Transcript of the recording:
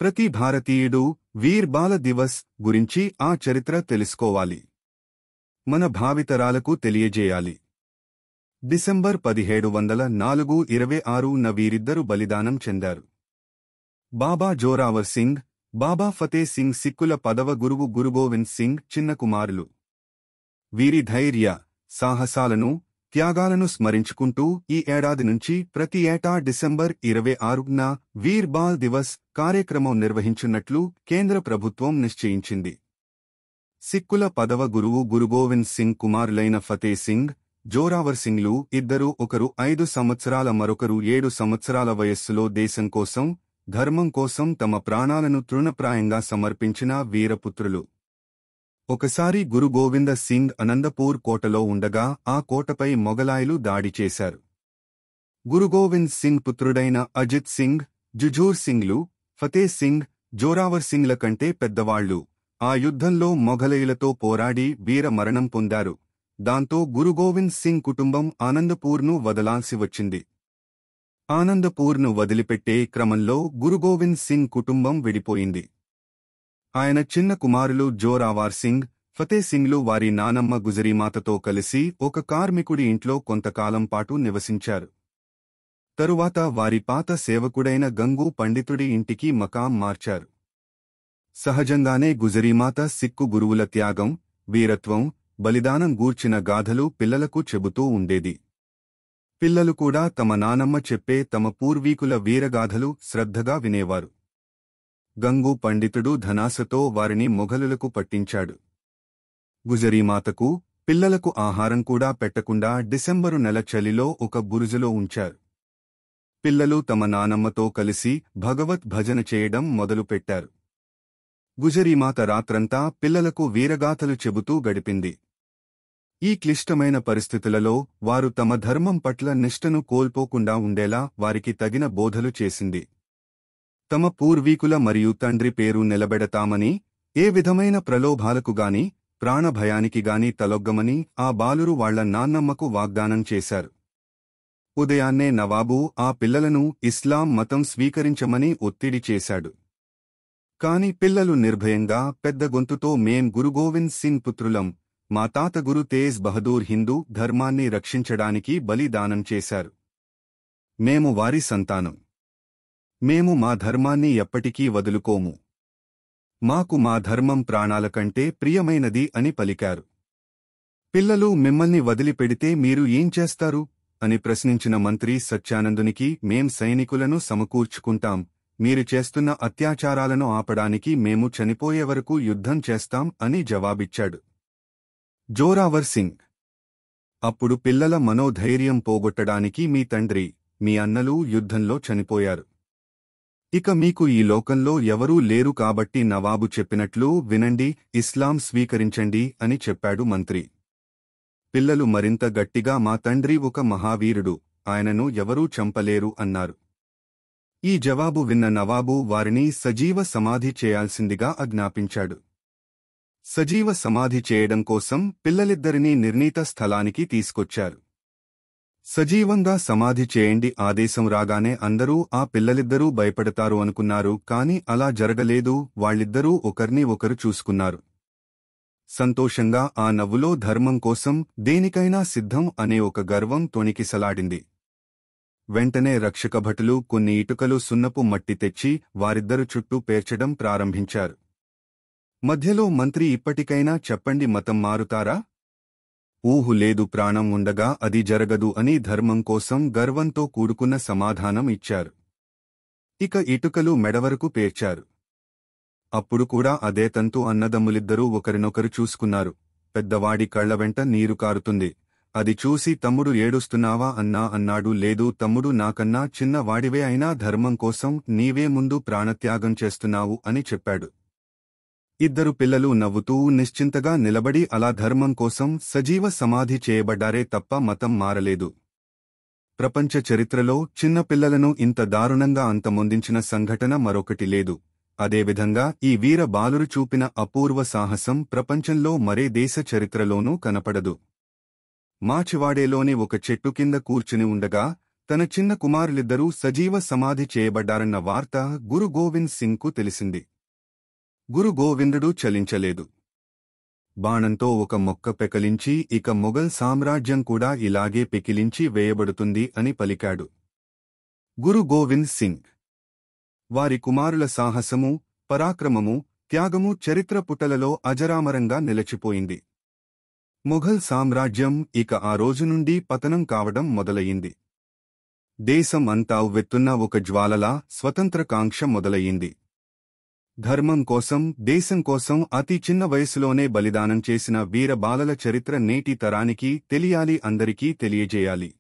ప్రతి భారతీయుడు వీర్ బాల దివస్ గురించి ఆ చరిత్ర తెలుసుకోవాలి. మన భావితరాలకు తెలియజేయాలి. డిసెంబర్ 1726న వీరిద్దరు బలిదానం చెందారు. బాబా జోరావర్ సింగ్, బాబా ఫతే సింగ్ సిక్కుల పదవ గురువు గురుగోవింద్ సింగ్ చిన్న కుమారులు. వీరి ధైర్య, సాహసాలను, త్యాగాలను స్మరించుకుంటూ ఈ ఏడాది నుంచి ప్రతి ఏటా డిసెంబర్ 26న వీర్ బాల్ దివస్ కార్యక్రమం నిర్వహించున్నట్లు కేంద్ర ప్రభుత్వం నిశ్చయించింది. సిక్కుల పదవ గురువు గురుగోవింద్ సింగ్ కుమారులైన ఫతే సింగ్, జోరావర్ సింగ్లు ఇద్దరూ ఒకరు 5 సంవత్సరాల మరొకరు 7 సంవత్సరాల వయస్సులో దేశం కోసం, ధర్మం కోసం తమ ప్రాణాలను తృణప్రాయంగా సమర్పించిన వీరపుత్రులు. ఒకసారి గురు గోవింద సింగ్ అనందపూర్ కోటలో ఉండగా ఆ కోటపై మొగలాయిలు దాడి చేశారు. గురు గోవింద్ సింగ్ పుత్రుడైన అజిత్ సింగ్, జుఝూర్ సింగ్లు, ఫతే సింగ్, జోరావర్ సింగ్ల కంటే పెద్దవాళ్లు ఆ యుద్ధంలో మొఘలయులతో పోరాడి వీర మరణం పొందారు. దాంతో గురు గోవింద్ సింగ్ కుటుంబం ఆనందపూర్ను వదలాల్సి వచ్చింది. ఆనందపూర్ను వదిలిపెట్టే క్రమంలో గురు గోవింద్ సింగ్ కుటుంబం విడిపోయింది. ఆయన చిన్న కుమారులు జోరావర్ సింగ్, ఫతే సింగ్లు వారి నానమ్మ గుజరీమాతతో కలిసి ఒక కార్మికుడి ఇంట్లో కొంతకాలం పాటు నివసించారు. తరువాత వారి పాత సేవకుడైన గంగు పండితుడి ఇంటికి మకాం మార్చారు. సహజంగానే గుజరీమాత సిక్కు గురువుల త్యాగం, వీరత్వం, బలిదానం గూర్చిన గాథలు పిల్లలకు చెబుతూ ఉండేది. పిల్లలు కూడా తమ నానమ్మ చెప్పే తమ పూర్వీకుల వీరగాథలు శ్రద్ధగా వినేవారు. గంగు పండితుడు ధనాసతో వారిని మొఘలులకు పట్టించాడు. గుజరీమాతకు, పిల్లలకు ఆహారం కూడా పెట్టకుండా డిసెంబరు నెల చలిలో ఒక బురుజులో ఉంచారు. పిల్లలు తమ నానమ్మతో కలిసి భగవత్ భజన చేయడం మొదలుపెట్టారు. గుజరీమాత రాత్రంతా పిల్లలకు వీరగాథలు చెబుతూ గడిపింది. ఈ క్లిష్టమైన పరిస్థితులలో వారు తమ ధర్మం పట్ల నిష్ఠను కోల్పోకుండా ఉండేలా వారికి తగిన బోధలు చేసింది. తమ పూర్వీకుల మరియు తండ్రి పేరు నిలబెడతామని, ఏ విధమైన ప్రలోభాలకు గాని, ప్రాణభయానికి గాని తలొగ్గమని ఆ బాలురు వాళ్ల నాన్నమ్మకు వాగ్దానం చేశారు. ఉదయాన్నే నవాబు ఆ పిల్లలను ఇస్లాం మతం స్వీకరించమని ఒత్తిడి చేశాడు. కాని పిల్లలు నిర్భయంగా పెద్ద గొంతుతో మేం గురుగోవింద్ సింగ్ పుత్రులం, మా తాత గురు తేజ్ బహదూర్ హిందూ ధర్మాన్ని రక్షించడానికి బలిదానం చేశారు. మేము వారి సంతానం. మేము మా ధర్మాన్ని ఎప్పటికీ వదులుకోము. మాకు మా ధర్మం ప్రాణాల కంటే ప్రియమైనది అని పలికారు. పిల్లలు మిమ్మల్ని వదిలిపెడితే మీరు ఏం చేస్తారు అని ప్రశ్నించిన మంత్రి సత్యానందునికి మేం సైనికులను సమకూర్చుకుంటాం, మీరు చేస్తున్న అత్యాచారాలను ఆపడానికి మేము చనిపోయే వరకు యుద్ధం చేస్తాం అని జవాబిచ్చాడు జోరావర్ సింగ్. అప్పుడు పిల్లల మనోధైర్యం పోగొట్టడానికి మీ తండ్రి, మీ అన్నలు యుద్ధంలో చనిపోయారు. ఇక మీకు ఈ లోకంలో ఎవరూ లేరు కాబట్టి నవాబు చెప్పినట్లు వినండి, ఇస్లాం స్వీకరించండి అని చెప్పాడు మంత్రి. పిల్లలు మరింత గట్టిగా మా తండ్రి ఒక మహావీరుడు, ఆయనను ఎవరూ చంపలేరు అన్నారు. ఈ జవాబు విన్న నవాబు వారిని సజీవ సమాధి చేయాల్సిందిగా ఆజ్ఞాపించాడు. సజీవ సమాధి చేయడం కోసం పిల్లలిద్దరినీ నిర్ణీత స్థలానికి తీసుకొచ్చారు. సజీవంగా సమాధి చేయండి ఆదేశం రాగానే అందరూ ఆ పిల్లలిద్దరూ భయపడతారు అనుకున్నారు, కాని అలా జరగలేదు. వాళ్ళిద్దరూ ఒకర్ని ఒకరు చూసుకున్నారు. సంతోషంగా ఆ నవ్వులో ధర్మం కోసం దేనికైనా సిద్ధం అనే ఒక గర్వం తొణికిసలాడింది. వెంటనే రక్షకభటులు కొన్ని ఇటుకలు సున్నపు మట్టి తెచ్చి వారిద్దరు చుట్టూ పేర్చడం ప్రారంభించారు. మధ్యలో మంత్రి ఇప్పటికైనా చెప్పండి, మతం మారుతారా? ఊహు లేదు, ప్రాణం ఉండగా అది జరగదు అని ధర్మం కోసం గర్వంతో కూడుకున్న సమాధానం ఇచ్చారు. ఇక ఇటుకలు మెడవరకు పేర్చారు. అప్పుడు కూడా అదే తంతు. అన్నదమ్ములిద్దరూ ఒకరినొకరు చూసుకున్నారు. పెద్దవాడి కళ్ల వెంట నీరు కారుతుంది. అది చూసి తమ్ముడు ఏడుస్తున్నావా అన్నా అన్నాడు. లేదు తమ్ముడు, నాకన్నా చిన్న వాడివే అయినా ధర్మం కోసం నీవే ముందు ప్రాణత్యాగం చేస్తున్నావు అని చెప్పాడు. ఇద్దరు పిల్లలు నవ్వుతూ నిశ్చింతగా నిలబడి అలా ధర్మం కోసం సజీవ సమాధి చేయబడ్డారే తప్ప మతం మారలేదు. ప్రపంచ చరిత్రలో చిన్నపిల్లలను ఇంత దారుణంగా అంతమొందించిన సంఘటన మరొకటి లేదు. అదేవిధంగా ఈ వీర బాలురు చూపిన అపూర్వ సాహసం ప్రపంచంలో మరే దేశ చరిత్రలోనూ కనపడదు. మాచివాడేలోని ఒక చెట్టు కింద కూర్చుని ఉండగా తన చిన్న కుమారులిద్దరూ సజీవ సమాధి చేయబడ్డారన్న వార్త గురు గోవింద్ సింగ్కు తెలిసింది. గురు గోవిందుడు చలించలేదు. బాణంతో ఒక మొక్క పెకలించి ఇక మొఘల్ సామ్రాజ్యం కూడా ఇలాగే పెకిలించి వేయబడుతుంది అని పలికాడు. గురు గోవింద్ సింగ్ వారి కుమారుల సాహసము, పరాక్రమము, త్యాగము చరిత్ర పుటలలో అజరామరంగా నిలిచిపోయింది. మొఘల్ సామ్రాజ్యం ఇక ఆ రోజు నుండి పతనం కావడం మొదలయింది. దేశం అంతా ఉవ్వెత్తున్న ఒక జ్వాలలా స్వతంత్రకాంక్ష మొదలయింది. ధర్మం కోసం, దేశం కోసం అతి చిన్న వయసులోనే బలిదానం చేసిన వీర బాలల చరిత్ర నేటి తరానికి తెలియాలి, అందరికీ తెలియజేయాలి.